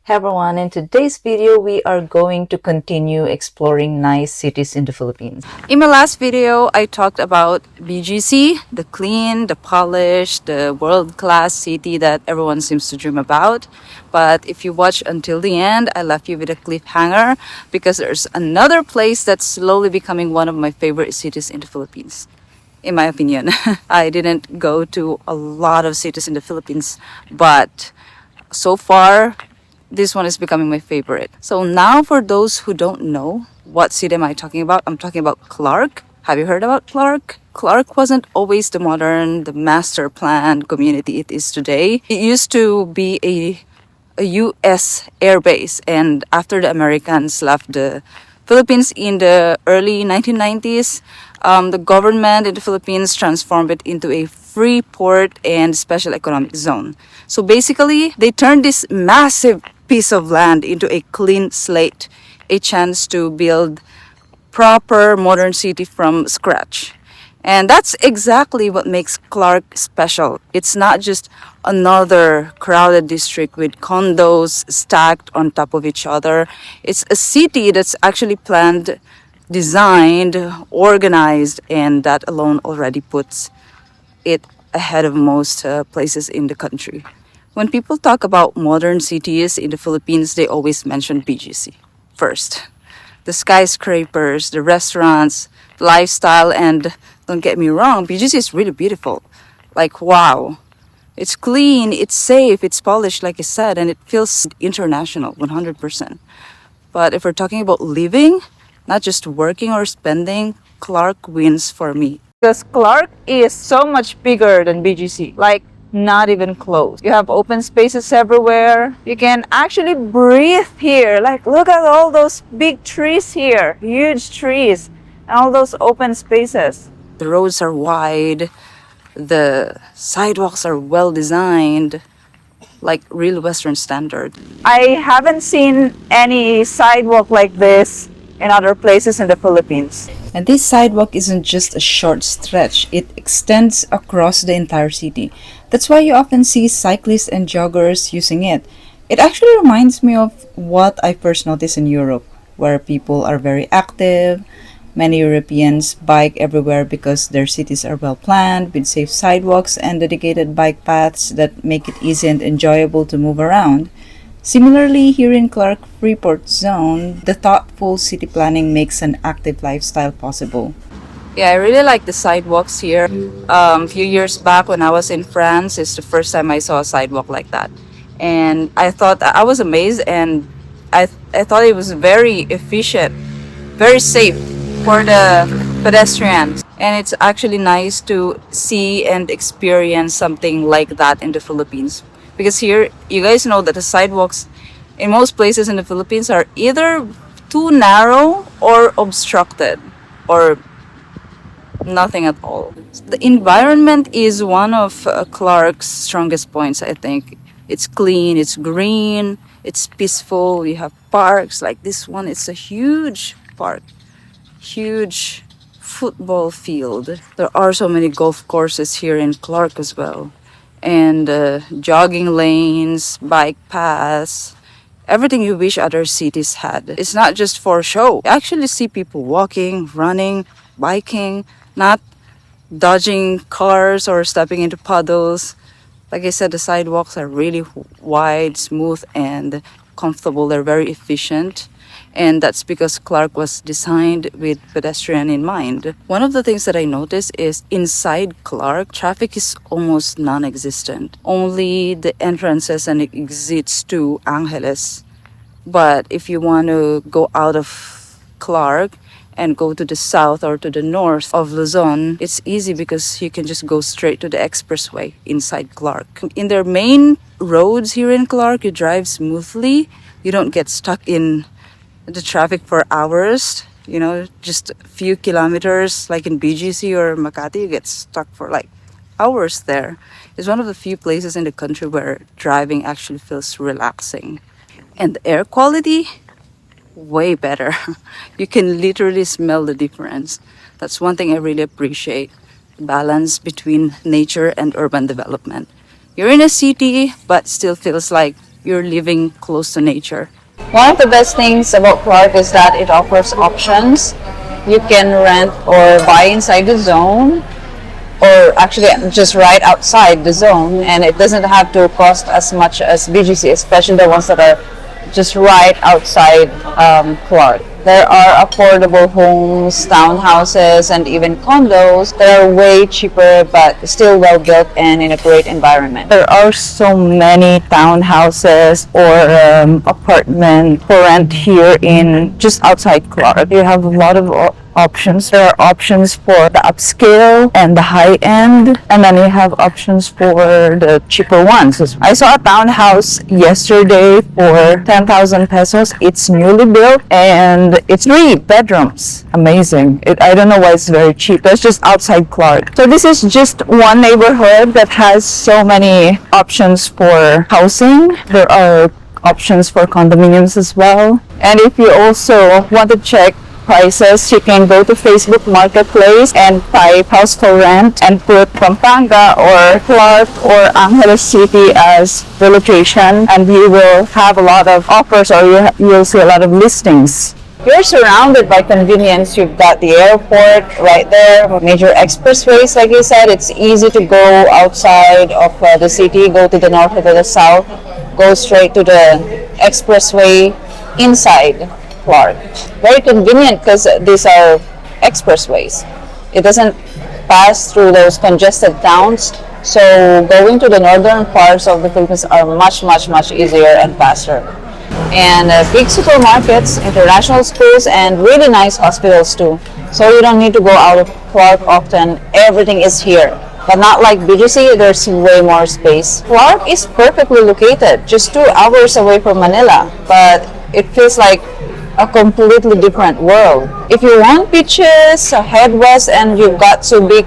Hey everyone, in today's video, we are going to continue exploring nice cities in the Philippines. In my last video, I talked about BGC, the clean, the polished, the world-class city that everyone seems to dream about. But if you watch until the end, I left you with a cliffhanger because there's another place that's slowly becoming one of my favorite cities in the Philippines. In my opinion, I didn't go to a lot of cities in the Philippines, but so far, this one is becoming my favorite. So now for those who don't know, what city am I talking about? I'm talking about Clark. Have you heard about Clark? Clark wasn't always the modern, the master planned community it is today. It used to be a US air base, and after the Americans left the Philippines in the early 1990s, the government in the Philippines transformed it into a free port and special economic zone. So basically, they turned this massive piece of land into a clean slate, a chance to build proper modern city from scratch. And that's exactly what makes Clark special. It's not just another crowded district with condos stacked on top of each other. It's a city that's actually planned, designed, organized, and that alone already puts it ahead of most places in the country. When people talk about modern cities in the Philippines, they always mention BGC first. The skyscrapers, the restaurants, the lifestyle, and don't get me wrong, BGC is really beautiful. Like, wow. It's clean, it's safe, it's polished, like I said, and it feels international, 100%. But if we're talking about living, not just working or spending, Clark wins for me. Because Clark is so much bigger than BGC. Like, not even close. You have open spaces everywhere. You can actually breathe here. Like, look at all those big trees here. Huge trees. And all those open spaces. The roads are wide. The sidewalks are well designed. Like real Western standard. I haven't seen any sidewalk like this in other places in the Philippines. And this sidewalk isn't just a short stretch, it extends across the entire city. That's why you often see cyclists and joggers using it. It actually reminds me of what I first noticed in Europe, where people are very active. Many Europeans bike everywhere because their cities are well planned with safe sidewalks and dedicated bike paths that make it easy and enjoyable to move around. Similarly, here in Clark Freeport Zone, the thoughtful city planning makes an active lifestyle possible. Yeah, I really like the sidewalks here. A few years back when I was in France, it's the first time I saw a sidewalk like that. And I was amazed, and I thought it was very efficient, very safe for the pedestrians. And it's actually nice to see and experience something like that in the Philippines. Because here, you guys know that the sidewalks in most places in the Philippines are either too narrow or obstructed or nothing at all. The environment is one of Clark's strongest points, I think. It's clean, it's green, it's peaceful. You have parks like this one. It's a huge park, huge football field. There are so many golf courses here in Clark as well. And jogging lanes, bike paths, everything you wish other cities had. It's not just for show. You actually see people walking, running, biking, not dodging cars or stepping into puddles. Like I said, the sidewalks are really wide, smooth, and comfortable. They're very efficient. And that's because Clark was designed with pedestrian in mind. One of the things that I noticed is inside Clark, traffic is almost non-existent. Only the entrances and exits to Angeles. But if you want to go out of Clark and go to the south or to the north of Luzon, it's easy because you can just go straight to the expressway inside Clark. In their main roads here in Clark, you drive smoothly. You don't get stuck in the traffic for hours, just a few kilometers, like in BGC or Makati, you get stuck for like hours there. It's one of the few places in the country where driving actually feels relaxing. And the air quality, way better. You can literally smell the difference. That's one thing I really appreciate, the balance between nature and urban development. You're in a city, but still feels like you're living close to nature. One of the best things about Clark is that it offers options. You can rent or buy inside the zone, or actually just right outside the zone, and it doesn't have to cost as much as BGC, especially the ones that are just right outside Clark. There are affordable homes, townhouses, and even condos that are way cheaper but still well built and in a great environment. There are so many townhouses or apartments for rent here in just outside Clark. You have a lot of options. There are options for the upscale and the high end, and then you have options for the cheaper ones. I saw a townhouse yesterday for 10,000 pesos. It's newly built and it's 3 bedrooms. Amazing. I don't know why it's very cheap. That's just outside Clark. So this is just one neighborhood that has so many options for housing. There are options for condominiums as well. And if you also want to check prices, you can go to Facebook Marketplace and type house for rent and put Pampanga or Clark or Angeles City as the location, and you will have a lot of offers, or you'll see a lot of listings. You're surrounded by convenience. You've got the airport right there, major expressways, like you said. It's easy to go outside of the city, go to the north or to the south, go straight to the expressway inside Clark. Very convenient because these are expressways. It doesn't pass through those congested towns, so going to the northern parts of the Philippines are much easier and faster. And big supermarkets, international schools, and really nice hospitals too. So you don't need to go out of Clark often. Everything is here. But not like BGC, there's way more space. Clark is perfectly located, just 2 hours away from Manila, but it feels like a completely different world. If you want beaches, head west and you've got Subic,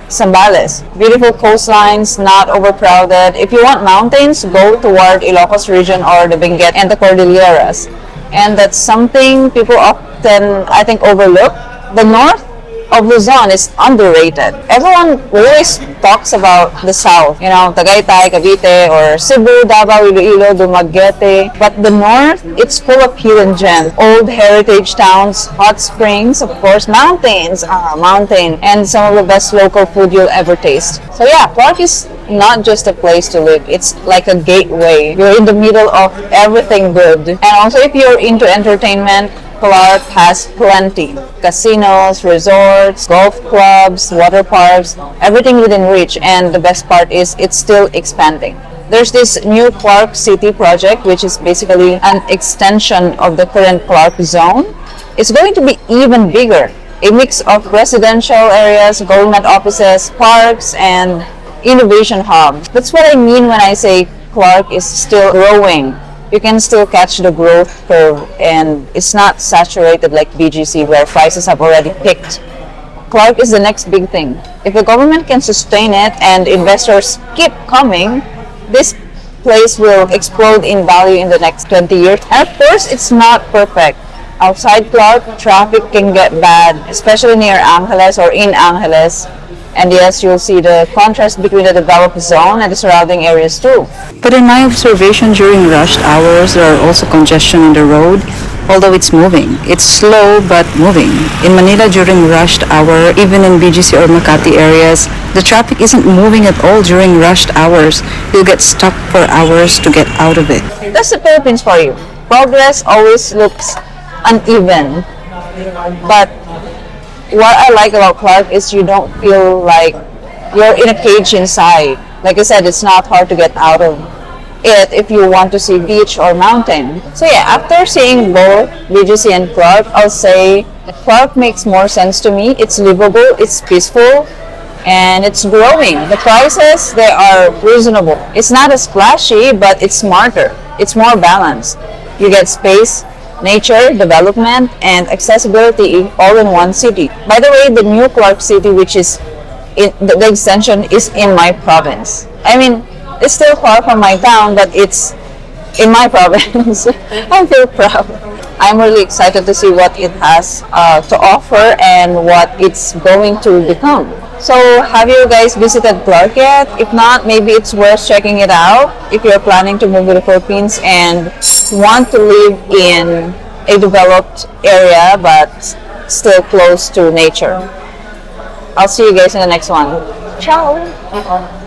Zambales. Beautiful coastlines, not overcrowded. If you want mountains, go toward Ilocos region or the Benguet and the Cordilleras. And that's something people often, I think, overlook. The north of Luzon is underrated. Everyone always talks about the south, you know, Tagaytay, Cavite, or Cebu, Davao, Iloilo, Dumaguete. But the north, it's full of hidden gems. Old heritage towns, hot springs, of course, mountains, and some of the best local food you'll ever taste. So yeah, Clark is not just a place to live. It's like a gateway. You're in the middle of everything good. And also, if you're into entertainment, Clark has plenty. Casinos, resorts, golf clubs, water parks, everything within reach. And the best part is it's still expanding. There's this new Clark City project, which is basically an extension of the current Clark zone. It's going to be even bigger. A mix of residential areas, government offices, parks, and innovation hubs. That's what I mean when I say Clark is still growing. You can still catch the growth curve, and it's not saturated like BGC where prices have already peaked. Clark is the next big thing. If the government can sustain it and investors keep coming, this place will explode in value in the next 20 years. And of course, it's not perfect. Outside Clark, traffic can get bad, especially near Angeles or in Angeles. And yes, you'll see the contrast between the developed zone and the surrounding areas too. But in my observation, during rushed hours, there are also congestion in the road, although it's moving. It's slow but moving. In Manila during rushed hour, even in BGC or Makati areas, the traffic isn't moving at all during rushed hours. You'll get stuck for hours to get out of it. That's the Philippines for you. Progress always looks uneven, but what I like about Clark is you don't feel like you're in a cage inside. Like I said, it's not hard to get out of it if you want to see beach or mountain. So yeah, after seeing both BGC and Clark, I'll say Clark makes more sense to me. It's livable, it's peaceful, and it's growing. The prices, they are reasonable. It's not as flashy, but it's smarter. It's more balanced. You get space, nature, development, and accessibility all in one city. By the way, the new Clark City, which is the extension, is in my province. I mean, it's still far from my town, but it's in my province. I feel proud. I'm really excited to see what it has to offer and what it's going to become. So, have you guys visited Clark yet? If not, maybe it's worth checking it out if you're planning to move to the Philippines and want to live in a developed area but still close to nature. I'll see you guys in the next one. Ciao!